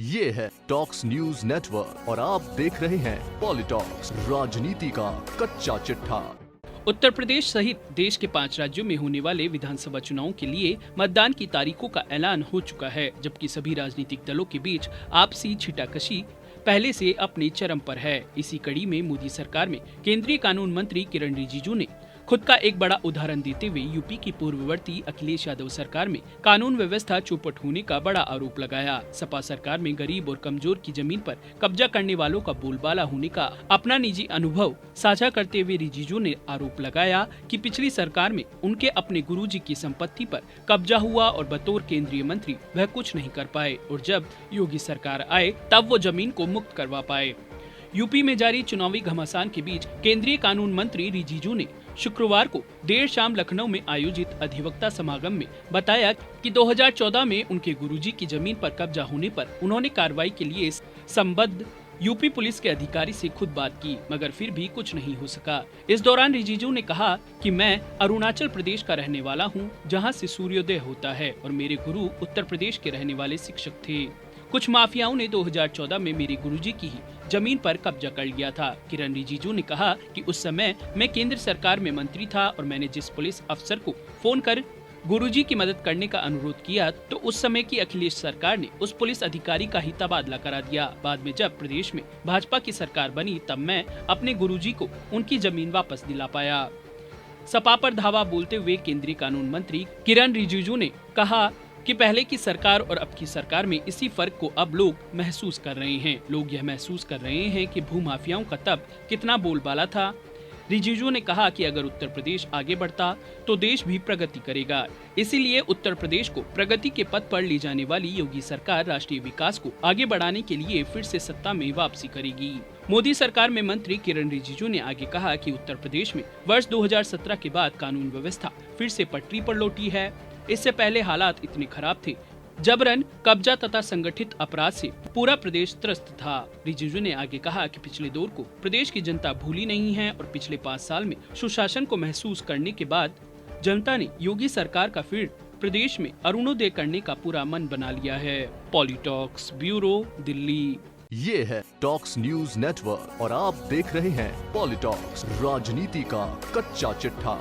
ये है talks news network और आप देख रहे हैं पॉलिटॉक्स, राजनीति का कच्चा चिट्ठा। उत्तर प्रदेश सहित देश के 5 राज्यों में होने वाले विधानसभा चुनावों के लिए मतदान की तारीखों का ऐलान हो चुका है, जबकि सभी राजनीतिक दलों के बीच आपसी छिटाकशी पहले से अपने चरम पर है। इसी कड़ी में मोदी सरकार में केंद्रीय कानून मंत्री किरण रिजिजू ने खुद का एक बड़ा उदाहरण देते हुए यूपी की पूर्ववर्ती अखिलेश यादव सरकार में कानून व्यवस्था चौपट होने का बड़ा आरोप लगाया। सपा सरकार में गरीब और कमजोर की जमीन पर कब्जा करने वालों का बोलबाला होने का अपना निजी अनुभव साझा करते हुए रिजिजू ने आरोप लगाया कि पिछली सरकार में उनके अपने गुरुजी की संपत्ति पर कब्जा हुआ और बतौर केंद्रीय मंत्री वह कुछ नहीं कर पाए, और जब योगी सरकार आए तब वो जमीन को मुक्त करवा पाए। यूपी में जारी चुनावी घमासान के बीच केंद्रीय कानून मंत्री रिजिजू ने शुक्रवार को देर शाम लखनऊ में आयोजित अधिवक्ता समागम में बताया कि 2014 में उनके गुरुजी की जमीन पर कब्जा होने पर उन्होंने कार्रवाई के लिए संबद्ध यूपी पुलिस के अधिकारी से खुद बात की, मगर फिर भी कुछ नहीं हो सका। इस दौरान रिजिजू ने कहा कि मैं अरुणाचल प्रदेश का रहने वाला हूं, जहां से सूर्योदय होता है, और मेरे गुरु उत्तर प्रदेश के रहने वाले शिक्षक थे। कुछ माफियाओं ने 2014 में मेरे गुरुजी की ही जमीन पर कब्जा कर लिया था। किरण रिजिजू ने कहा कि उस समय मैं केंद्र सरकार में मंत्री था और मैंने जिस पुलिस अफसर को फोन कर गुरुजी की मदद करने का अनुरोध किया तो उस समय की अखिलेश सरकार ने उस पुलिस अधिकारी का ही तबादला करा दिया। बाद में जब प्रदेश में भाजपा की सरकार बनी तब मैं अपने गुरुजी को उनकी जमीन वापस दिला पाया। सपा पर धावा बोलते हुए केंद्रीय कानून मंत्री किरण रिजिजू ने कहा कि पहले की सरकार और अब की सरकार में इसी फर्क को अब लोग महसूस कर रहे हैं। लोग यह महसूस कर रहे हैं कि भूमाफियाओं का तब कितना बोलबाला था। रिजिजू ने कहा कि अगर उत्तर प्रदेश आगे बढ़ता तो देश भी प्रगति करेगा, इसीलिए उत्तर प्रदेश को प्रगति के पथ पर ले जाने वाली योगी सरकार राष्ट्रीय विकास को आगे बढ़ाने के लिए फिर से सत्ता में वापसी करेगी। मोदी सरकार में मंत्री किरण रिजिजू ने आगे कहा कि उत्तर प्रदेश में वर्ष 2017 के बाद कानून व्यवस्था फिर से पटरी पर लौटी है। इससे पहले हालात इतने खराब थे, जबरन कब्जा तथा संगठित अपराध से पूरा प्रदेश त्रस्त था। रिजिजू ने आगे कहा कि पिछले दौर को प्रदेश की जनता भूली नहीं है और पिछले 5 साल में सुशासन को महसूस करने के बाद जनता ने योगी सरकार का फिर प्रदेश में अरुणोदय करने का पूरा मन बना लिया है। पॉलिटॉक्स ब्यूरो, दिल्ली। ये है टॉक्स न्यूज नेटवर्क और आप देख रहे हैं पॉलिटॉक्स, राजनीति का कच्चा चिट्ठा।